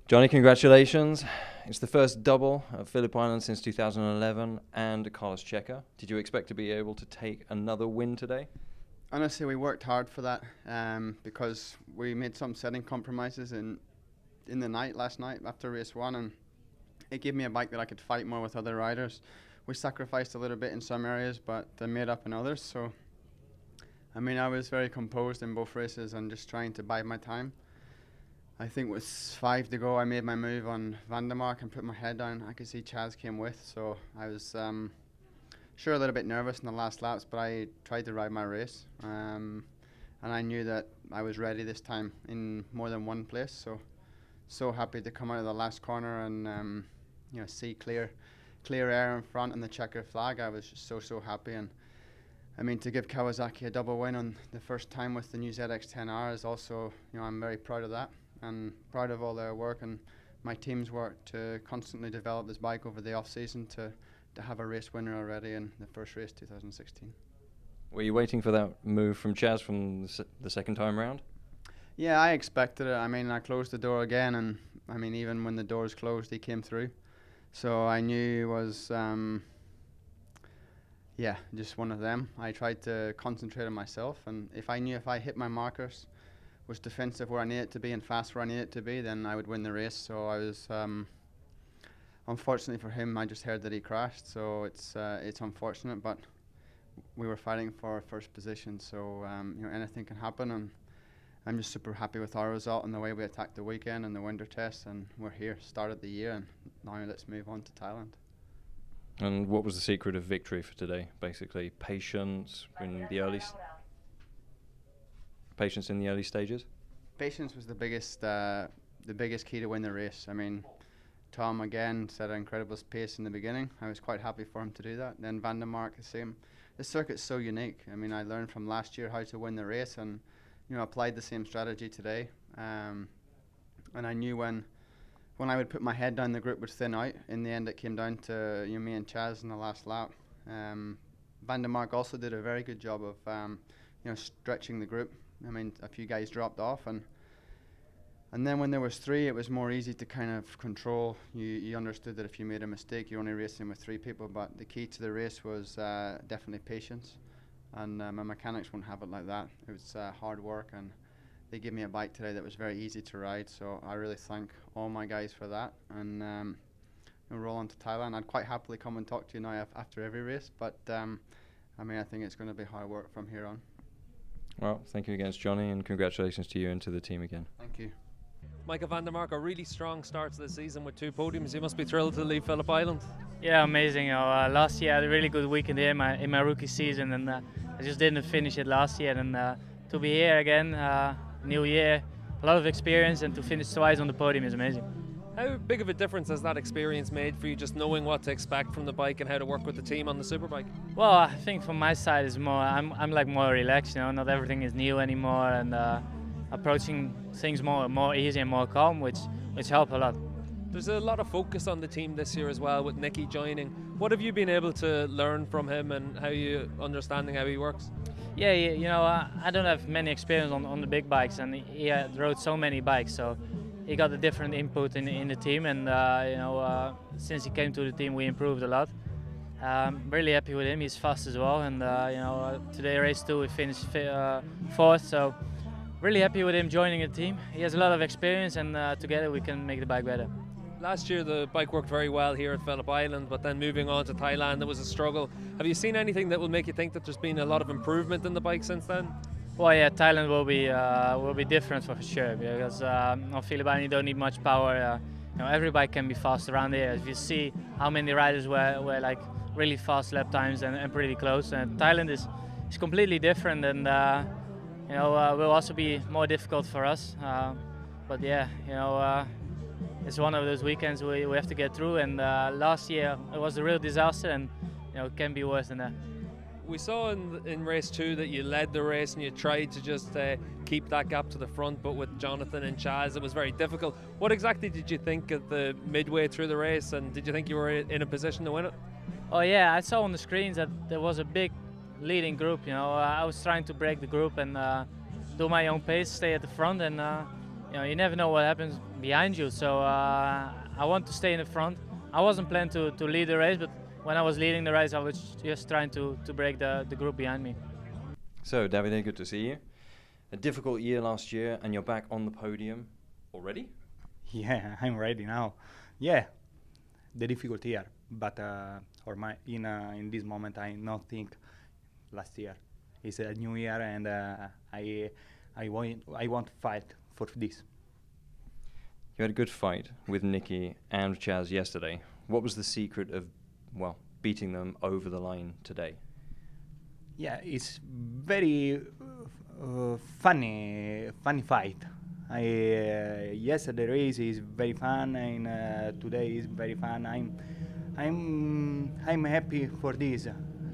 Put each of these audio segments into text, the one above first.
Johnny, congratulations. It's the first double at Phillip Island since 2011 and Carlos Checa. Did you expect to be able to take another win today? Honestly, we worked hard for that because we made some setting compromises in the night last night after race one, and it gave me a bike that I could fight more with other riders. We sacrificed a little bit in some areas, but made up in others. So, I mean, I was very composed in both races and just trying to bide my time. I think with 5 to go, I made my move on Vandermark and put my head down. I could see Chaz came with, so I was sure a little bit nervous in the last laps, but I tried to ride my race. And I knew that I was ready this time in more than one place. So happy to come out of the last corner and see clear air in front and the checker flag. I was just so happy. And I mean, to give Kawasaki a double win on the first time with the new ZX-10R is also, I'm very proud of that. And proud of all their work and my team's work to constantly develop this bike over the off-season to have a race winner already in the first race 2016. Were you waiting for that move from Chaz from the second time round? Yeah, I expected it. I mean, I closed the door again, and I mean, even when the doors closed, he came through. So I knew it was, just one of them. I tried to concentrate on myself, and if I hit my markers, was defensive where I needed to be and fast where I needed to be, then I would win the race. So I was, unfortunately for him, I just heard that he crashed. So it's unfortunate, but we were fighting for first position. So anything can happen, and I'm just super happy with our result and the way we attacked the weekend and the winter test, and we're here, started the year, and now let's move on to Thailand. And what was the secret of victory for today? Basically, patience in the early stages. Patience was the biggest key to win the race. I mean, Tom again set an incredible pace in the beginning. I was quite happy for him to do that. Then Vandermark the same. The circuit's so unique. I mean, I learned from last year how to win the race, and applied the same strategy today. And I knew when I would put my head down, the group would thin out. In the end, it came down to me and Chaz in the last lap. Vandermark also did a very good job of stretching the group. I mean, a few guys dropped off, and then when there was 3, it was more easy to kind of control. You understood that if you made a mistake, you're only racing with 3 people, but the key to the race was definitely patience, and my mechanics won't have it like that. It was hard work, and they gave me a bike today that was very easy to ride, so I really thank all my guys for that, and we'll roll on to Thailand. I'd quite happily come and talk to you now after every race, but I mean, I think it's going to be hard work from here on. Well, thank you again, Johnny, and congratulations to you and to the team again. Thank you. Michael Vandermark, a really strong start to the season with 2 podiums. You must be thrilled to leave Phillip Island. Yeah, amazing. Last year I had a really good weekend here in my rookie season, and I just didn't finish it last year. And to be here again, new year, a lot of experience, and to finish twice on the podium is amazing. How big of a difference has that experience made for you, just knowing what to expect from the bike and how to work with the team on the Superbike? Well, I think from my side is more, I'm like more relaxed, not everything is new anymore, and approaching things more easy and more calm, which help a lot. There's a lot of focus on the team this year as well, with Nicky joining. What have you been able to learn from him, and how you understanding how he works? Yeah, I don't have many experience on the big bikes, and he rode so many bikes, so he got a different input in the team, and since he came to the team, we improved a lot. Really happy with him. He's fast as well, and today race 2 we finished 4th, so really happy with him joining the team. He has a lot of experience, and together we can make the bike better. Last year the bike worked very well here at Phillip Island, but then moving on to Thailand, there was a struggle. Have you seen anything that will make you think that there's been a lot of improvement in the bike since then? Well, yeah, Thailand will be different for sure, because on Phillip Island you don't need much power. Every bike can be fast around here. If you see how many riders were like really fast lap times and pretty close, and Thailand is completely different, and will also be more difficult for us. But yeah, it's one of those weekends we have to get through. And last year it was a real disaster, and it can be worse than that. We saw in race 2 that you led the race and you tried to just keep that gap to the front, but with Jonathan and Chaz it was very difficult. What exactly did you think at the midway through the race, and did you think you were in a position to win it? Oh yeah, I saw on the screens that there was a big leading group. I was trying to break the group and do my own pace, stay at the front, and you never know what happens behind you. So I want to stay in the front. I wasn't planning to lead the race, but when I was leading the race, I was just trying to break the group behind me. So, Davide, good to see you. A difficult year last year, and you're back on the podium already? Yeah, I'm ready now. Yeah, the difficult year, but in this moment, I not think last year. It's a new year, and I want to fight for this. You had a good fight with Nicky and Chaz yesterday. What was the secret of, well, beating them over the line today? Yeah, it's very funny fight. Yesterday race is very fun, and today is very fun. I'm happy for this,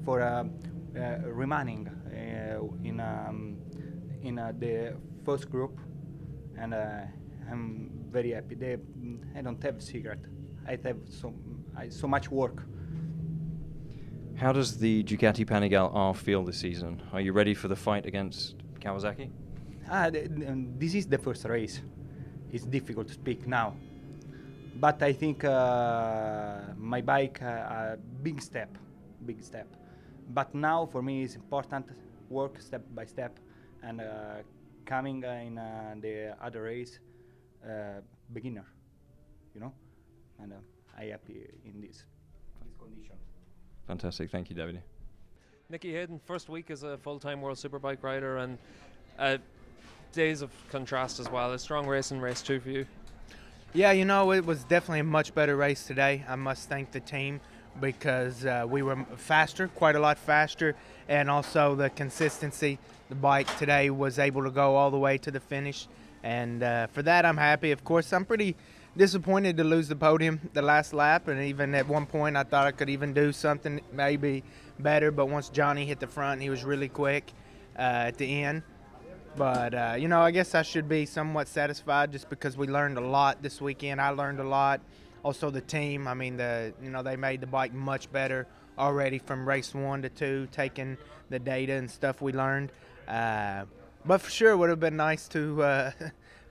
for remaining in the first group, and I'm very happy. I don't have secret. I have so much work. How does the Ducati Panigale R feel this season? Are you ready for the fight against Kawasaki? This is the first race. It's difficult to speak now, but I think my bike a big step. But now for me it's important work step by step, and coming in the other race, beginner, and I happy in this condition. Fantastic, thank you, Davide. Nicky Hayden, first week as a full-time World Superbike rider, and days of contrast as well. A strong race in race 2 for you. Yeah, it was definitely a much better race today. I must thank the team because we were faster, quite a lot faster, and also the consistency. The bike today was able to go all the way to the finish, and for that I'm happy. Of course, I'm pretty disappointed to lose the podium the last lap, and even at one point I thought I could even do something maybe better, but once Johnny hit the front, he was really quick at the end. But, I guess I should be somewhat satisfied just because we learned a lot this weekend. I learned a lot. Also the team, I mean, they made the bike much better already from race 1 to 2, taking the data and stuff we learned. But for sure it would have been nice to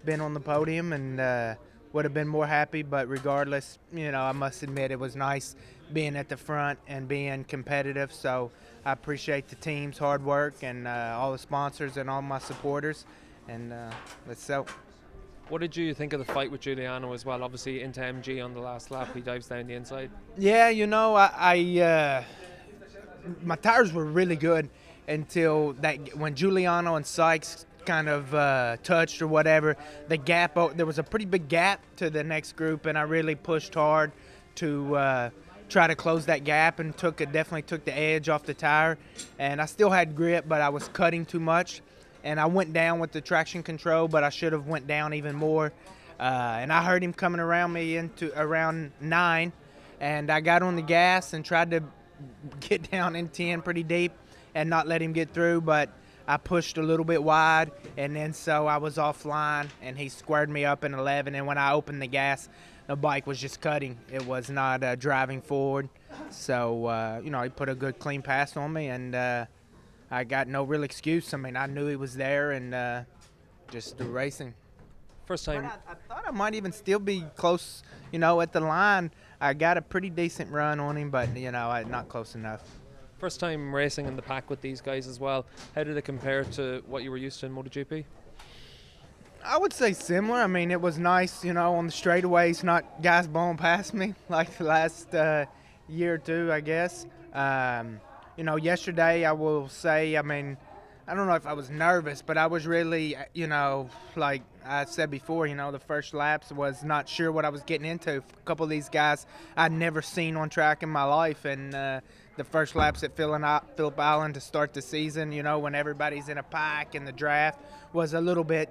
been on the podium, and would have been more happy. But regardless, I must admit it was nice being at the front and being competitive. So I appreciate the team's hard work and all the sponsors and all my supporters. And let's go. What did you think of the fight with Giuliano as well? Obviously into MG on the last lap, he dives down the inside. Yeah, my tires were really good until when Giuliano and Sykes kind of touched or whatever. The gap, there was a pretty big gap to the next group, and I really pushed hard to try to close that gap, and definitely took the edge off the tire. And I still had grip, but I was cutting too much, and I went down with the traction control, but I should have went down even more. And I heard him coming around me into around 9, and I got on the gas and tried to get down in 10 pretty deep and not let him get through, but I pushed a little bit wide, and then so I was offline, and he squared me up in 11, and when I opened the gas, the bike was just cutting. It was not driving forward. So, he put a good clean pass on me, and I got no real excuse. I mean, I knew he was there, and just racing. First time. But I thought I might even still be close, at the line. I got a pretty decent run on him, but, not close enough. First time racing in the pack with these guys as well. How did it compare to what you were used to in MotoGP? I would say similar. I mean, it was nice, on the straightaways, not guys blowing past me like the last year or two, I guess. Yesterday, I will say, I mean, I don't know if I was nervous, but I was really, like I said before, the first laps was not sure what I was getting into. A couple of these guys I'd never seen on track in my life, and the first laps at Phillip Island to start the season, when everybody's in a pack and the draft was a little bit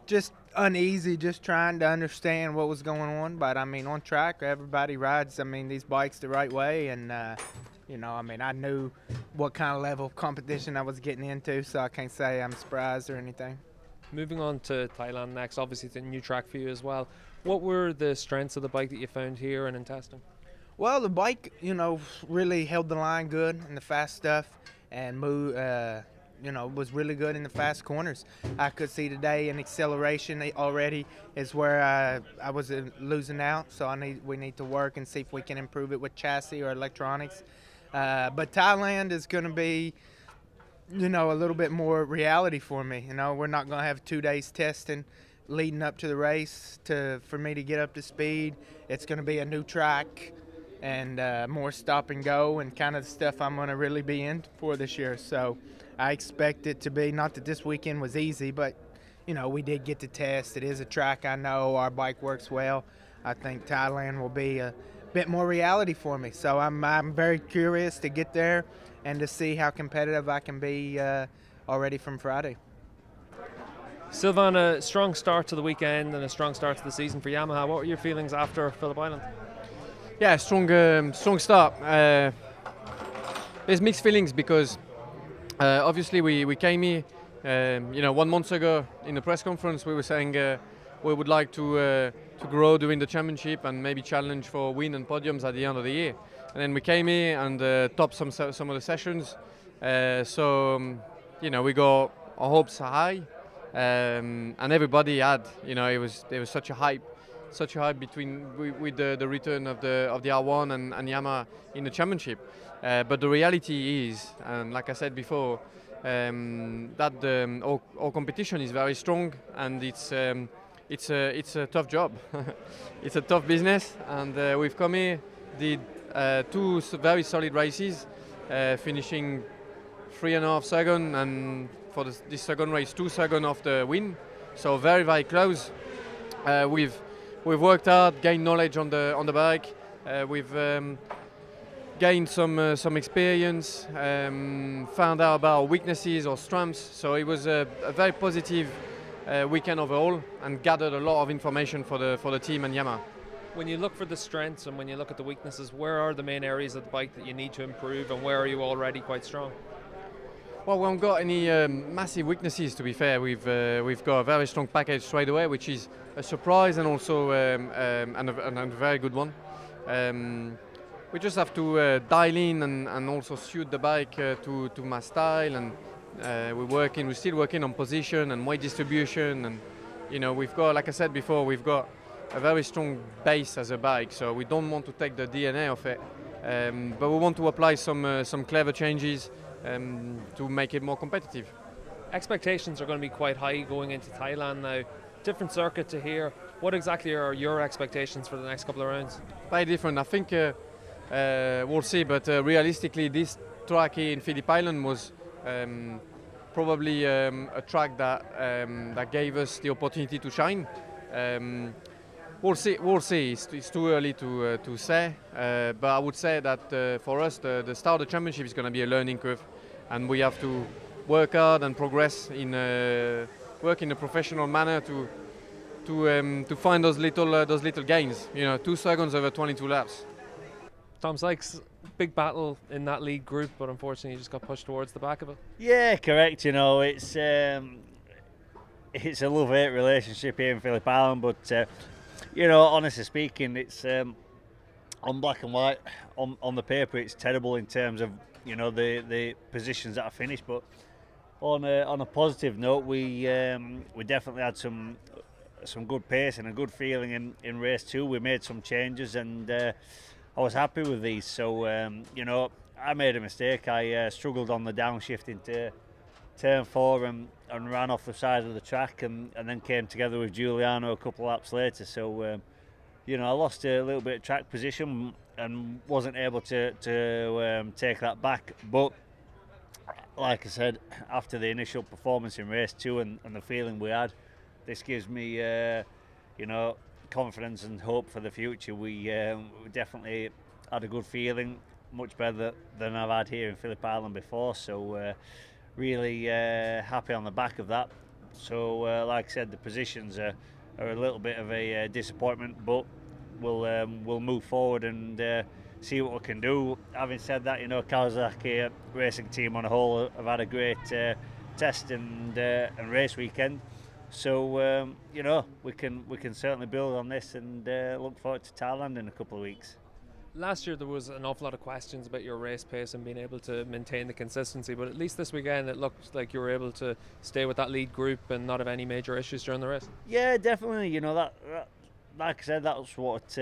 just uneasy, just trying to understand what was going on. But, I mean, on track, everybody rides, these bikes the right way, and I knew what kind of level of competition I was getting into, so I can't say I'm surprised or anything. Moving on to Thailand next, obviously it's a new track for you as well. What were the strengths of the bike that you found here and in testing? Well, the bike, really held the line good and the fast stuff, and was really good in the fast corners. I could see today an acceleration already is where I was losing out. So we need to work and see if we can improve it with chassis or electronics. But Thailand is going to be, a little bit more reality for me. We're not going to have 2 days testing leading up to the race for me to get up to speed. It's going to be a new track and more stop and go and kind of the stuff I'm going to really be in for this year. So I expect it to be, not that this weekend was easy, but we did get to test. It is a track I know. Our bike works well. I think Thailand will be a bit more reality for me. So I'm very curious to get there and to see how competitive I can be already from Friday. Sylvain, a strong start to the weekend and a strong start to the season for Yamaha. What were your feelings after Phillip Island? Yeah, strong start. There's mixed feelings because obviously we came here, 1 month ago in the press conference we were saying we would like to grow during the championship and maybe challenge for win and podiums at the end of the year. And then we came here and topped some of the sessions. We got our hopes high, and everybody had, there was such a hype between with the return of the R1 and Yamaha in the championship. But the reality is, and like I said before, that our competition is very strong, and it's a tough job. It's a tough business, and we've come here, did 2 very solid races, finishing 3.5 seconds, and for this second race 2 seconds off the win. So very, very close. We've worked hard, gained knowledge on the bike. We've gained some experience, found out about our weaknesses or strengths. So it was a very positive weekend overall, and gathered a lot of information for the team and Yamaha. When you look for the strengths and when you look at the weaknesses, where are the main areas of the bike that you need to improve, and where are you already quite strong? Well, we haven't got any massive weaknesses, to be fair. We've got a very strong package straight away, which is a surprise and also and a very good one. We just have to dial in and also suit the bike to my style, and we're still working on position and weight distribution, and we've got, like I said before, we've got a very strong base as a bike, so we don't want to take the DNA of it, but we want to apply some clever changes to make it more competitive. Expectations are going to be quite high going into Thailand now. Different circuit to here. What exactly are your expectations for the next couple of rounds? Very different. I think we'll see, but realistically this track here in Phillip Island was probably a track that gave us the opportunity to shine. We'll see. It's too early to say, but I would say that for us the start of the championship is going to be a learning curve, and we have to work hard and progress work in a professional manner to find those little gains. 2 seconds over 22 laps. Tom Sykes, big battle in that lead group, but unfortunately you just got pushed towards the back of it. Yeah, correct. It's a love-hate relationship here in Phillip Island, but honestly speaking, it's on black and white. On the paper, it's terrible in terms of the positions that I finished. But on a positive note, we definitely had some good pace and a good feeling in race 2. We made some changes, and I was happy with these. So I made a mistake. I struggled on the downshift into turn 4 and ran off the side of the track, and then came together with Giuliano a couple of laps later. So I lost a little bit of track position and wasn't able to take that back. But like I said, after the initial performance in race 2 and the feeling we had, this gives me confidence and hope for the future. We definitely had a good feeling, much better than I've had here in Phillip Island before. So really happy on the back of that. So like I said, the positions are a little bit of a disappointment, but we'll move forward and see what we can do. Having said that, Kawasaki racing team on a whole have had a great test and race weekend. So we can certainly build on this and look forward to Thailand in a couple of weeks. Last year there was an awful lot of questions about your race pace and being able to maintain the consistency, but at least this weekend it looked like you were able to stay with that lead group and not have any major issues during the race. Yeah, definitely. You know, that like I said, that's what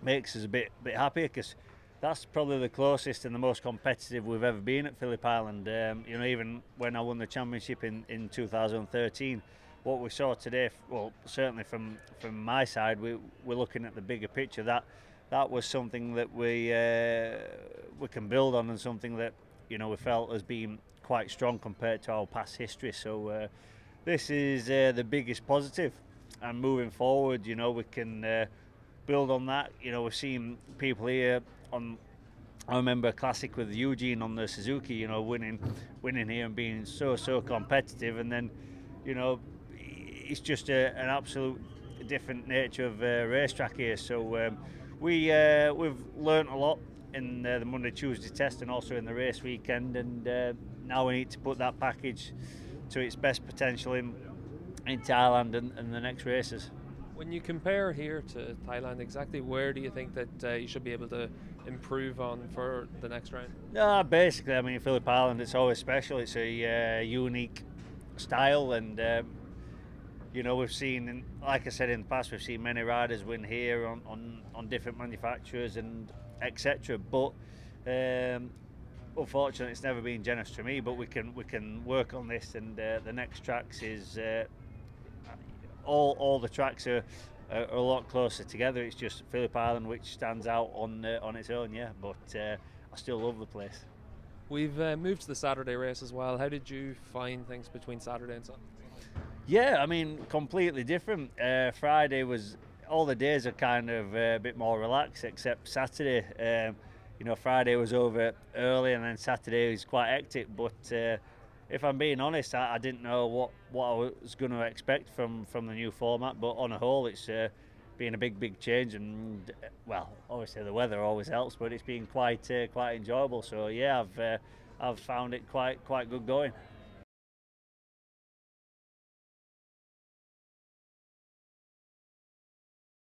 makes us a bit happier, because that's probably the closest and the most competitive we've ever been at Phillip Island. You know, even when I won the championship in 2013, what we saw today, well, certainly from my side, we're looking at the bigger picture. That was something that we can build on, and something that, you know, we felt as being quite strong compared to our past history. So this is the biggest positive, and moving forward, you know, we can build on that. You know, we've seen people here on. I remember a classic with Eugene on the Suzuki. You know, winning here and being so competitive, and then, you know, it's just an absolute different nature of racetrack here. So we've learnt a lot in the Monday Tuesday test and also in the race weekend, and now we need to put that package to its best potential in Thailand and the next races. When you compare here to Thailand, exactly where do you think that you should be able to improve on for the next round? No, basically, I mean, Phillip Island, it's always special. It's a unique style, and you know, we've seen, like I said in the past, we've seen many riders win here on different manufacturers and etc. But unfortunately, it's never been generous to me. But we can work on this, and the next tracks is all the tracks are a lot closer together. It's just Phillip Island which stands out on its own, yeah. But I still love the place. We've moved to the Saturday race as well. How did you find things between Saturday and Sunday? Yeah, I mean, completely different. Friday was, all the days are kind of a bit more relaxed, except Saturday. You know, Friday was over early, and then Saturday was quite hectic. But if I'm being honest, I didn't know what I was going to expect from the new format. But on a whole, it's been a big change, and well, obviously the weather always helps, but it's been quite enjoyable. So yeah, I've found it quite good going.